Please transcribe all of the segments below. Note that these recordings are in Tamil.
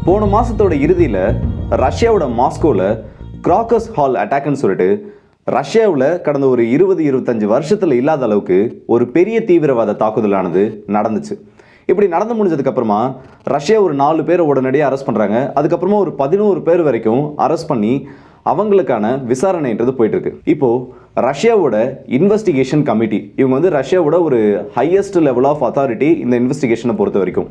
போன மாதத்தோட இறுதியில் ரஷ்யாவோட மாஸ்கோவில் கிராக்கஸ் ஹால் அட்டாக்னு சொல்லிட்டு ரஷ்யாவில் கடந்த ஒரு 20-25 வருஷத்தில் இல்லாத அளவுக்கு ஒரு பெரிய தீவிரவாத தாக்குதலானது நடந்துச்சு. இப்படி நடந்து முடிஞ்சதுக்கப்புறமா ரஷ்யா ஒரு 4 பேரை உடனடியாக அரெஸ்ட் பண்ணுறாங்க. அதுக்கப்புறமா ஒரு 11 பேர் வரைக்கும் அரெஸ்ட் பண்ணி அவங்களுக்கான விசாரணைன்றது போயிட்டுருக்கு. இப்போது ரஷ்யாவோட இன்வெஸ்டிகேஷன் கமிட்டி, இவங்க ரஷ்யாவோட ஒரு ஹையஸ்ட் லெவல் ஆஃப் அத்தாரிட்டி இந்த இன்வெஸ்டிகேஷனை பொறுத்த வரைக்கும்,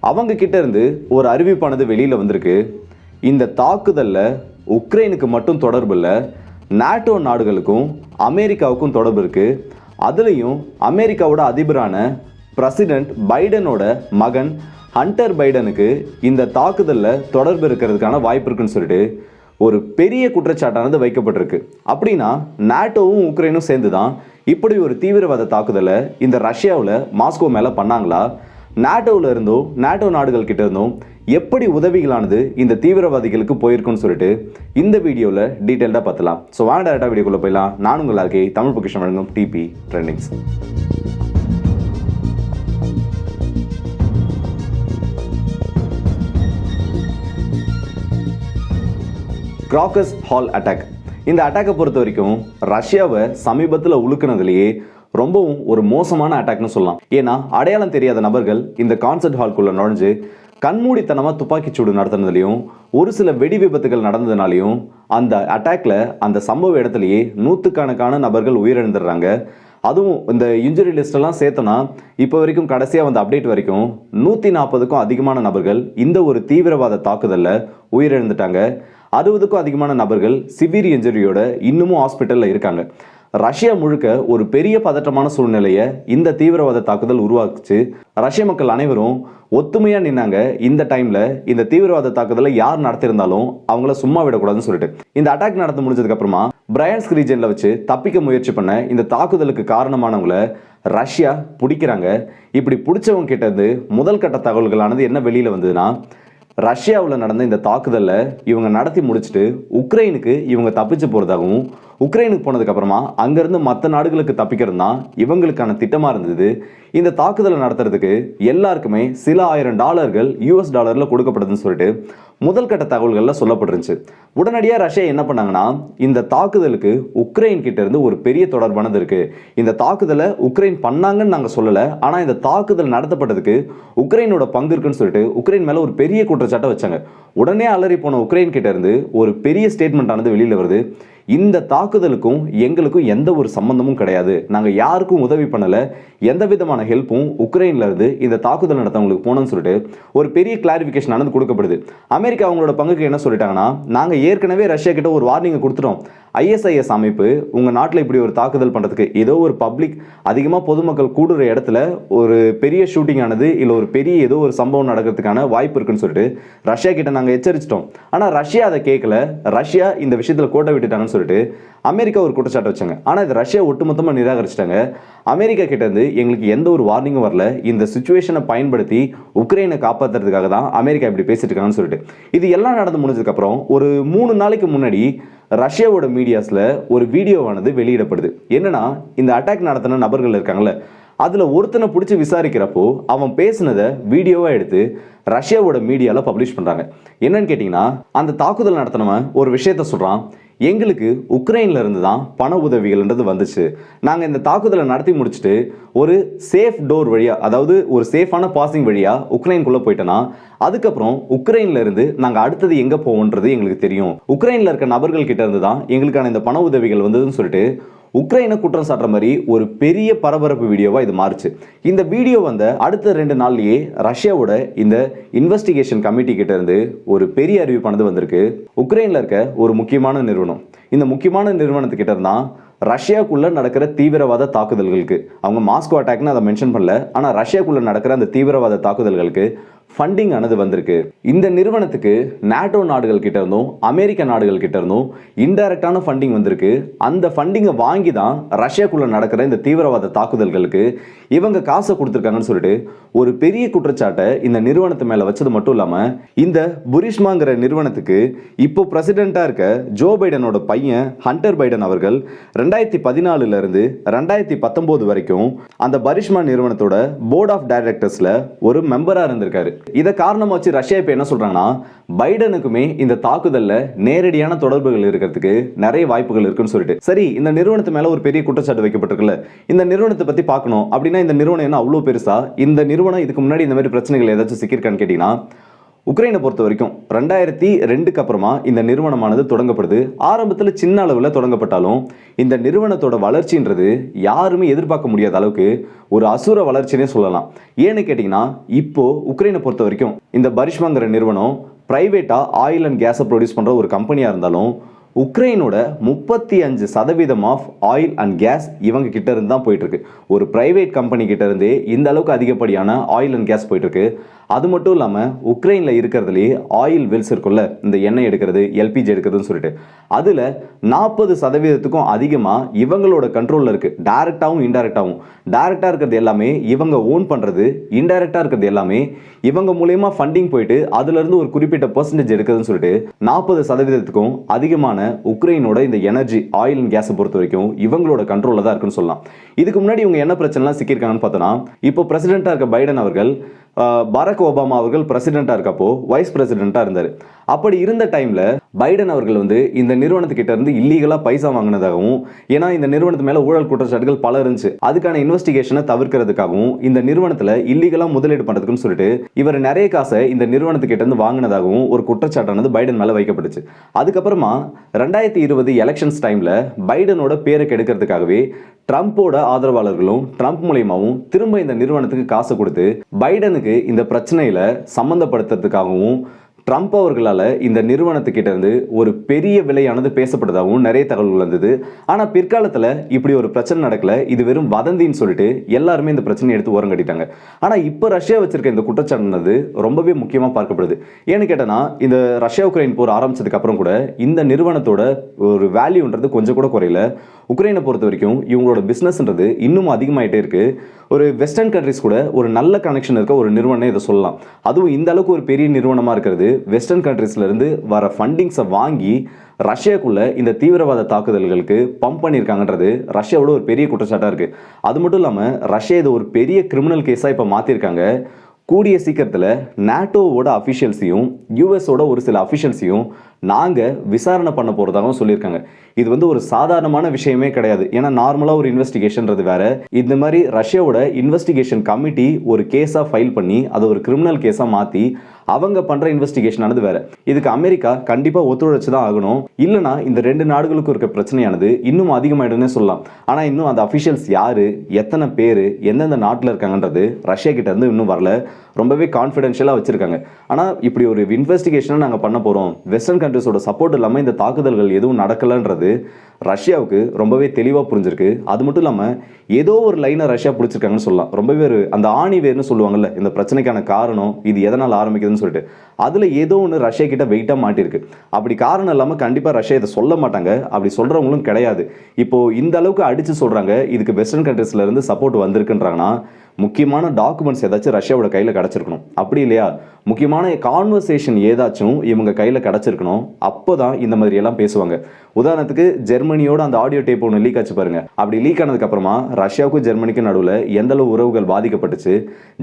அவங்க கிட்ட இருந்து ஒரு அறிவிப்பானது வெளியில் வந்திருக்கு. இந்த தாக்குதலில் உக்ரைனுக்கு மட்டும் தொடர்பு இல்லை, நாட்டோ நாடுகளுக்கும் அமெரிக்காவுக்கும் தொடர்பு இருக்குது. அதுலேயும் அமெரிக்காவோட அதிபரான பிரசிடென்ட் பைடனோட மகன் ஹண்டர் பைடனுக்கு இந்த தாக்குதலில் தொடர்பு இருக்கிறதுக்கான வாய்ப்பு இருக்குன்னு சொல்லிட்டு ஒரு பெரிய குற்றச்சாட்டானது வைக்கப்பட்டிருக்கு. அப்படின்னா நாட்டோவும் உக்ரைனும் சேர்ந்து தான் இப்படி ஒரு தீவிரவாத தாக்குதலை இந்த ரஷ்யாவில் மாஸ்கோ மேலே பண்ணாங்களா? நாட்டோவில் இருந்தும் நாட்டோ நாடுகள் கிட்ட இருந்தும் எப்படி உதவிகளானது இந்த தீவிரவாதிகளுக்கு போயிருக்குன்னு சொல்லிட்டு இந்த வீடியோவில் டீட்டெயில்டாக பார்த்துலாம். ஸோ வாங்க டேரக்டாக வீடியோக்குள்ளே போயிடலாம். நான் உங்கள் ஆர்கே, தமிழ் பொக்கிஷம் வழங்கும் TP trendings. Crocus hall attack. இந்த அட்டாக்கை பொறுத்த வரைக்கும் ரஷ்யாவை சமீபத்தில் உழுக்கினதுலேயே ரொம்பவும் ஒரு மோசமான அட்டாக்னு சொல்லலாம். ஏன்னா அடையாளம் தெரியாத நபர்கள் இந்த கான்சர்ட் ஹால்குள்ளே நுழைஞ்சு கண்மூடித்தனமாக துப்பாக்கிச்சூடு நடத்துனதுலையும் ஒரு சில வெடி விபத்துகள் நடந்ததுனாலையும் அந்த அட்டாக்ல அந்த சம்பவ இடத்துலையே நூற்றுக்கணக்கான நபர்கள் உயிரிழந்துடுறாங்க. அதுவும் இந்த இன்ஜுரி லிஸ்டெல்லாம் சேர்த்தோன்னா இப்போ வரைக்கும் கடைசியாக வந்த அப்டேட் வரைக்கும் 140க்கும் அதிகமான நபர்கள் இந்த ஒரு தீவிரவாத தாக்குதலில் உயிரிழந்துட்டாங்க. 60க்கும் அதிகமான நபர்கள் சிவியர் இன்ஜுரியோட இன்னமும் ஹாஸ்பிட்டலில் இருக்காங்க. ரஷ்யா முழுக்க ஒரு பெரிய பதற்றமான சூழ்நிலையை இந்த தீவிரவாத தாக்குதல் உருவாக்குச்சு. ரஷ்ய மக்கள் அனைவரும் ஒத்துமையாக நின்னாங்க. இந்த டைமில் இந்த தீவிரவாத தாக்குதலை யார் நடத்திருந்தாலும் அவங்கள சும்மா விடக்கூடாதுன்னு சொல்லிட்டு இந்த அட்டாக் நடந்து முடிஞ்சதுக்கு அப்புறமா பிரையான்ஸ்க் ரீஜனில் வச்சு தப்பிக்க முயற்சி பண்ண இந்த தாக்குதலுக்கு காரணமானவங்களை ரஷ்யா பிடிக்கிறாங்க. இப்படி பிடிச்சவங்க கிட்டது முதல் கட்ட தகவல்களானது என்ன வெளியில் வந்ததுன்னா, ரஷ்யாவில் நடந்த இந்த தாக்குதலில் இவங்க நடத்தி முடிச்சுட்டு உக்ரைனுக்கு இவங்க தப்பிச்சு போகிறதாகவும், உக்ரைனுக்கு போனதுக்கப்புறமா அங்கேருந்து மற்ற நாடுகளுக்கு தப்பிக்கிறது தான் இவங்களுக்கான திட்டமாக இருந்தது. இந்த தாக்குதலை நடத்துறதுக்கு எல்லாருக்குமே சில $1000 US டாலரில் கொடுக்கப்படுதுன்னு சொல்லிட்டு முதல் கட்ட தகவல்களில் சொல்லப்பட்டிருந்துச்சு. உடனடியாக ரஷ்யா என்ன பண்ணாங்கன்னா, இந்த தாக்குதலுக்கு உக்ரைன் கிட்ட இருந்து ஒரு பெரிய தொடர்பானது இருக்குது, இந்த தாக்குதலை உக்ரைன் பண்ணாங்கன்னு நாங்கள் சொல்லலை, ஆனால் இந்த தாக்குதல் நடத்தப்பட்டதுக்கு உக்ரைனோட பங்கு இருக்குன்னு சொல்லிட்டு உக்ரைன் மேலே ஒரு பெரிய குற்றச்சாட்டை வச்சாங்க. உடனே அலறி போன உக்ரைன் கிட்ட இருந்து ஒரு பெரிய ஸ்டேட்மெண்ட் ஆனது வெளியில் வருது. இந்த தாக்குதலுக்கும் எங்களுக்கும் எந்த ஒரு சம்பந்தமும் கிடையாது, நாங்கள் யாருக்கும் உதவி பண்ணலை, எந்த விதமான ஹெல்ப்பும் உக்ரைன்ல இருந்து இந்த தாக்குதல் நடத்தவங்களுக்கு போனோம்னு சொல்லிட்டு ஒரு பெரிய கிளாரிஃபிகேஷன் ஆனது கொடுக்கப்படுது. அமெரிக்கா அவங்களோட பங்குக்கு என்ன சொல்லிட்டாங்கன்னா, நாங்கள் ஏற்கனவே ரஷ்யா கிட்ட ஒரு வார்னிங்கை கொடுத்துட்டோம், ISIS அமைப்பு உங்கள் நாட்டில் இப்படி ஒரு தாக்குதல் பண்ணுறதுக்கு, ஏதோ ஒரு பப்ளிக் அதிகமாக பொதுமக்கள் கூடுற இடத்துல ஒரு பெரிய ஷூட்டிங் ஆனது இல்லை ஒரு பெரிய ஏதோ ஒரு சம்பவம் நடக்கிறதுக்கான வாய்ப்பு இருக்குன்னு சொல்லிட்டு ரஷ்யா கிட்ட நாங்கள் எச்சரிச்சிட்டோம். ஆனால் ரஷ்யா அதை கேட்கல, ரஷ்யா இந்த விஷயத்தில் கோட்டை விட்டுட்டாங்கன்னு சொல்லிட்டு அமெரிக்கா ஒரு குற்றச்சாட்டு வச்சாங்க. ஆனால் இது ரஷ்யா ஒட்டுமொத்தமாக நிராகரிச்சிட்டாங்க. அமெரிக்கா கிட்ட இருந்து எங்களுக்கு எந்த ஒரு வார்னிங்கும் வரல, இந்த சிச்சுவேஷனை பயன்படுத்தி உக்ரைனை காப்பாற்றுறதுக்காக தான் அமெரிக்கா இப்படி பேசிட்டு இருக்காங்கன்னு சொல்லிட்டு இது எல்லாம் நடந்து முடிஞ்சதுக்கப்புறம் ஒரு 3 நாளைக்கு முன்னாடி ரஷ்யாவோட மீடியாஸில் ஒரு வீடியோவானது வெளியிடப்படுது. என்னன்னா, இந்த அட்டாக் நடத்தின நபர்கள் இருக்காங்கல்ல, அதில் ஒருத்தனை பிடிச்சி விசாரிக்கிறப்போ அவன் பேசினதை வீடியோவாக எடுத்து ரஷ்யாவோட மீடியாவில் பப்ளிஷ் பண்ணுறாங்க. என்னன்னு கேட்டிங்கன்னா, அந்த தாக்குதல் நடத்தினவன் ஒரு விஷயத்த சொல்கிறான், எங்களுக்கு உக்ரைன்ல இருந்து தான் பண உதவிகள்ன்றது வந்துச்சு, நாங்கள் இந்த தாக்குதலை நடத்தி முடிச்சுட்டு ஒரு சேஃப் டோர் வழியாக, அதாவது ஒரு சேஃபான பாசிங் வழியாக உக்ரைனுக்குள்ளே போயிட்டோன்னா அதுக்கப்புறம் உக்ரைன்ல இருந்து நாங்கள் அடுத்தது எங்கே போவோன்றது எங்களுக்கு தெரியும், உக்ரைனில் இருக்க நபர்கள் கிட்ட இருந்து தான் எங்களுக்கான இந்த பண உதவிகள் வந்ததுன்னு சொல்லிட்டு உக்ரைனை குற்றம் சாட்டுற மாதிரி ஒரு பெரிய பரபரப்பு வீடியோவாக இது மாறுச்சு. இந்த வீடியோ வந்த அடுத்த 2 நாள்லயே ரஷ்யாவோட இந்த இன்வெஸ்டிகேஷன் கமிட்டி கிட்ட இருந்து ஒரு பெரிய அறிவிப்பானது வந்திருக்கு. உக்ரைனில் இருக்க ஒரு முக்கியமான நிறுவனம், இந்த முக்கியமான நிறுவனத்துக்கிட்ட இருந்தால் ரஷ்யாக்குள்ளே நடக்கிற தீவிரவாத தாக்குதல்களுக்கு, அவங்க மாஸ்கோ அட்டாக்னு அதை மென்ஷன் பண்ணல, ஆனால் ரஷ்யாக்குள்ளே நடக்கிற அந்த தீவிரவாத தாக்குதல்களுக்கு ஃபண்டிங் ஆனது வந்திருக்கு. இந்த நிறுவனத்துக்கு நாட்டோ நாடுகள் கிட்ட இருந்தும் அமெரிக்க நாடுகள் கிட்ட இருந்தும் இன்டைரக்டான ஃபண்டிங் வந்திருக்கு. அந்த ஃபண்டிங்கை வாங்கி தான் ரஷ்யாக்குள்ள நடக்கிற இந்த தீவிரவாத தாக்குதல்களுக்கு இவங்க காசை கொடுத்துருக்காங்கன்னு சொல்லிட்டு ஒரு பெரிய குற்றச்சாட்டை இந்த நிறுவனத்து மேலே வச்சது மட்டும் இல்லாமல், இந்த புரிஷ்மாங்கிற நிறுவனத்துக்கு இப்போ பிரசிடென்ட்டாக இருக்க ஜோ பைடனோட பையன் ஹண்டர் பைடன் அவர்கள் 2014 இருந்து 2019 வரைக்கும் அந்த பரிஷ்மா நிறுவனத்தோட போர்ட் ஆஃப் டைரக்டர்ஸில் ஒரு மெம்பராக இருந்திருக்காரு. இதை காரணமா வச்சு ரஷ்யா இப்ப என்ன சொல்றாங்கன்னா, பைடனுக்குமே இந்த தாக்குதல்ல நேரடியான தொடர்புகள் இருக்கிறதுக்கு நிறைய வாய்ப்புகள் இருக்குன்னு சொல்லிட்டு, சரி இந்த நிறுவனத்து மேல ஒரு பெரிய குற்றச்சாட்டு வைக்கப்பட்டிருக்குல்ல, இந்த நிறுவனத்தை பத்தி பார்க்கணும் அப்படின்னா இந்த நிறுவனம் என்ன அவ்வளவு பெருசா, இந்த நிறுவனம் இதுக்கு முன்னாடி இந்த மாதிரி பிரச்சனைகள் ஏதாச்சும் சிக்கியிருக்கான்னு கேட்டீங்கன்னா, உக்ரைனை பொறுத்த வரைக்கும் 2002க்கு அப்புறமா இந்த நிறுவனமானது தொடங்கப்படுது. ஆரம்பத்தில் சின்ன அளவில் தொடங்கப்பட்டாலும் இந்த நிறுவனத்தோட வளர்ச்சின்றது யாருமே எதிர்பார்க்க முடியாத அளவுக்கு ஒரு அசுர வளர்ச்சினே சொல்லலாம். ஏன்னு கேட்டிங்கன்னா, இப்போ உக்ரைனை பொறுத்த வரைக்கும் இந்த பரிஷ்மாங்கிற நிறுவனம் பிரைவேட்டாக ஆயில் அண்ட் கேஸை ப்ரொடியூஸ் பண்ணுற ஒரு கம்பெனியாக இருந்தாலும் உக்ரைனோட 35% ஆஃப் ஆயில் அண்ட் கேஸ் இவங்க கிட்ட இருந்து தான் போயிட்டு இருக்கு. ஒரு பிரைவேட் கம்பெனி கிட்ட இருந்தே இந்த அளவுக்கு அதிகப்படியான ஆயில் அண்ட் கேஸ் போயிட்டு இருக்கு. அது மட்டும் இல்லாமல் உக்ரைனில் இருக்கிறதுலேயே ஆயில் வெல்ஸ் இருக்குல்ல, இந்த எண்ணெய் எடுக்கிறது, எல்பிஜி எடுக்கிறதுன்னு சொல்லிட்டு, அதில் 40%க்கும் அதிகமாக இவங்களோட கண்ட்ரோலில் இருக்குது. டைரெக்டாகவும் இன்டைரக்டாகவும். டைரெக்டாக இருக்கிறது எல்லாமே இவங்க ஓன் பண்ணுறது, இன்டைரக்டாக இருக்கிறது எல்லாமே இவங்க மூலயமா ஃபண்டிங் போயிட்டு அதுலேருந்து ஒரு குறிப்பிட்ட பெர்சன்டேஜ் எடுக்கிறதுன்னு சொல்லிட்டு 40%க்கும் அதிகமான உக்ரைனோட இந்த எனர்ஜி ஆயில் அண்ட் கேஸை பொறுத்த வரைக்கும் இவங்களோட கண்ட்ரோலில் தான் இருக்குன்னு சொல்லலாம். இதுக்கு முன்னாடி இவங்க என்ன பிரச்சனைலாம் சிக்கியிருக்காங்கன்னு பார்த்தோன்னா, இப்போ பிரசிடென்ட்டாக இருக்க பைடன் அவர்கள் பராக் ஒபாமா அவர்கள் பிரசிடென்ட்டாக இருக்கப்போ வைஸ் பிரசிடென்ட்டாக இருந்தார். அப்படி இருந்த டைமில் பைடன் அவர்கள் இந்த நிறுவனத்துக்கிட்ட இருந்து இல்லீகலாக பைசா வாங்கினதாகவும், ஏன்னா இந்த நிறுவனத்து மேலே ஊழல் குற்றச்சாட்டுகள் பல இருந்துச்சு, அதுக்கான இன்வெஸ்டிகேஷனை தவிர்க்கிறதுக்காகவும் இந்த நிறுவனத்தில் இல்லீகலாக முதலீடு பண்ணுறதுக்குன்னு சொல்லிட்டு இவர் நிறைய காசை இந்த நிறுவனத்துக்கிட்ட இருந்து வாங்கினதாகவும் ஒரு குற்றச்சாட்டானது பைடன் மேலே வைக்கப்பட்டுச்சு. அதுக்கப்புறமா 2020 எலெக்ஷன்ஸ் டைமில் பைடனோட பேரை கெடுக்கிறதுக்காகவே ட்ரம்ப்போட ஆதரவாளர்களும் ட்ரம்ப் மூலியமாகவும் திரும்ப இந்த நிறுவனத்துக்கு காசு கொடுத்து பைடனுக்கு இந்த பிரச்சனையில சம்பந்தப்படுத்துறதுக்காகவும் ட்ரம்ப் அவர்களால் இந்த நிறுவனத்துக்கிட்ட இருந்து ஒரு பெரிய விலையானது பேசப்பட்டதாகவும் நிறைய தகவல்கள் வந்தது. ஆனால் பிற்காலத்தில் இப்படி ஒரு பிரச்சனை நடக்கல, இது வெறும் வதந்தின்னு சொல்லிட்டு எல்லாருமே இந்த பிரச்சனையை எடுத்து ஓரம் கட்டிட்டாங்க. ஆனால் இப்போ ரஷ்யா வச்சிருக்க இந்த குற்றச்சாட்டுனது ரொம்பவே முக்கியமாக பார்க்கப்படுது. ஏன்னு கேட்டனா, இந்த ரஷ்யா உக்ரைன் போர் ஆரம்பிச்சதுக்கு அப்புறம் கூட இந்த நிறுவனத்தோட ஒரு வேல்யூன்றது கொஞ்சம் கூட குறையல. உக்ரைனை பொறுத்த வரைக்கும் இவங்களோட பிஸ்னஸ்ன்றது இன்னும் அதிகமாயிட்டே இருக்கு. ஒரு வெஸ்டர்ன் கண்ட்ரிஸ் கூட ஒரு நல்ல கனெக்ஷன் இருக்க ஒரு நிறுவனம் இதை சொல்லலாம். அதுவும் இந்த அளவுக்கு ஒரு பெரிய நிறுவனமாக இருக்கிறது வெஸ்டர்ன் கண்ட்ரீஸ்ல இருந்து வர ஃபண்டிங்ஸை வாங்கி ரஷ்யாக்குள்ள இந்த தீவிரவாத தாக்குதல்களுக்கு பம்ப் பண்ணியிருக்காங்கன்றது ரஷ்யாவோட ஒரு பெரிய குற்றச்சாட்டாக இருக்குது. அது மட்டும் இல்லாமல் ரஷ்யா இதை ஒரு பெரிய கிரிமினல் கேஸாக இப்போ மாற்றிருக்காங்க. கூடிய சீக்கிரத்தில் நாட்டோவோட அஃபிஷியல்ஸையும் யூஎஸோட ஒரு சில அஃபிஷியல்ஸையும் நாங்கள் விசாரணை பண்ண போகிறதாகவும் சொல்லியிருக்காங்க. இது ஒரு சாதாரணமான விஷயமே கிடையாது. ஏன்னா நார்மலாக ஒரு இன்வெஸ்டிகேஷன்றது வேற, இந்த மாதிரி ரஷ்யாவோட இன்வெஸ்டிகேஷன் கமிட்டி ஒரு கேஸாக ஃபைல் பண்ணி அதை ஒரு கிரிமினல் கேஸாக மாற்றி அவங்க பண்ணுற இன்வெஸ்டிகேஷனானது வேற. இதுக்கு அமெரிக்கா கண்டிப்பாக ஒத்துழைச்சு தான் ஆகணும். இல்லைனா இந்த ரெண்டு நாடுகளுக்கும் இருக்க பிரச்சனையானது இன்னும் அதிகமாயிடும்னே சொல்லலாம். ஆனால் இன்னும் அந்த அஃபிஷியல்ஸ் யார், எத்தனை பேர், எந்தெந்த நாட்டில் இருக்காங்கன்றது ரஷ்யா கிட்ட இருந்து இன்னும் வரல. ரொம்பவே கான்ஃபிடென்ஷியலாக வச்சிருக்காங்க. ஆனால் இப்படி ஒரு இன்வெஸ்டிகேஷனை நாங்கள் பண்ண போகிறோம், வெஸ்டர்ன் கண்ட்ரிஸோட சப்போர்ட் இல்லாமல் இந்த தாக்குதல்கள் எதுவும் நடக்கலைன்றது ரஷ்யாவுக்கு ரொம்பவே தெளிவாக புரிஞ்சிருக்கு. அது மட்டும் இல்லாமல் ஏதோ ஒரு லைனை ரஷ்யா பிடிச்சிருக்காங்கன்னு சொல்லலாம். ரொம்பவே அந்த ஆணி வேர்னு சொல்லுவாங்கல்ல, இந்த பிரச்சனைக்கான காரணம் இது எதனால் ஆரம்பிக்குதுன்னு சொல்லிட்டு, அதில் ஏதோ ஒன்று ரஷ்யா கிட்ட வெயிட்டாக மாட்டிருக்கு. அப்படி காரணம் இல்லாமல் கண்டிப்பாக ரஷ்யா இதை சொல்ல மாட்டாங்க, அப்படி சொல்கிறவங்களும் கிடையாது. இப்போது இந்த அளவுக்கு அடித்து சொல்கிறாங்க, இதுக்கு வெஸ்டர்ன் கண்ட்ரீஸ்ல இருந்து சப்போர்ட் வந்திருக்குன்றாங்கன்னா முக்கியமான டாக்குமெண்ட்ஸ் ஏதாச்சும் ரஷ்யாவோட கையில் கிடச்சிருக்கணும். அப்படி இல்லையா, முக்கியமான கான்வர்சேஷன் ஏதாச்சும் இவங்க கையில் கிடச்சிருக்கணும். அப்போ தான் இந்த மாதிரி எல்லாம் பேசுவாங்க. உதாரணத்துக்கு ஜெர்மனியோட அந்த ஆடியோ டேப் ஒன்று லீக் ஆச்சு பாருங்க. அப்படி லீக் ஆனதுக்கு அப்புறமா ரஷ்யாவுக்கும் ஜெர்மனிக்கும் நடுவில் எந்த அளவு உறவுகள் பாதிக்கப்பட்டுச்சு,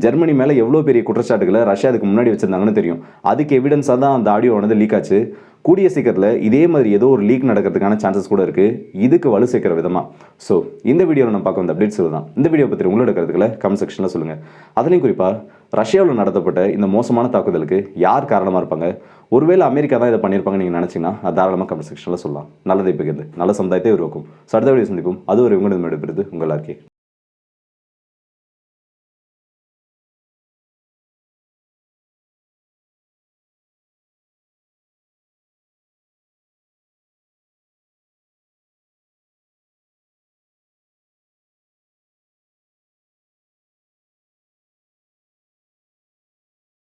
ஜெர்மனி மேலே எவ்வளோ பெரிய குற்றச்சாட்டுகளை ரஷ்யா அதுக்கு முன்னாடி வச்சிருந்தாங்கன்னு தெரியும். அதுக்கு எவிடன்ஸாக தான் அந்த ஆடியோ லீக் ஆச்சு. கூடிய சீக்கிரத்தில் இதே மாதிரி ஏதோ ஒரு லீக் நடக்கிறதுக்கான சான்சஸ் கூட இருக்குது, இதுக்கு வலு சேர்க்கிற விதமாக. ஸோ இந்த வீடியோவில் நம்ம பார்க்க வந்த அப்டேட்ஸ் தான். இந்த வீடியோ பற்றி உங்களோட கருத்துக்களை கமெண்ட் செக்ஷனில் சொல்லுங்கள். அதுலேயும் குறிப்பாக ரஷ்யாவில் நடத்தப்பட்ட இந்த மோசமான தாக்குதலுக்கு யார் காரணமாக இருப்பாங்க, ஒருவேளை அமெரிக்கா தான் இதை பண்ணியிருப்பாங்க நீங்கள் நினச்சிங்கன்னா அது தாராளமாக கமெண்ட் செக்ஷனில் சொல்லலாம். நல்லதை பகிர்ந்து நல்ல சமுதாயத்தை உருவாக்கும். அடுத்த வீடியோ சந்திப்போம். அது ஒரு உங்களோட விடுபடுது உங்கள் எல்லாருக்கே.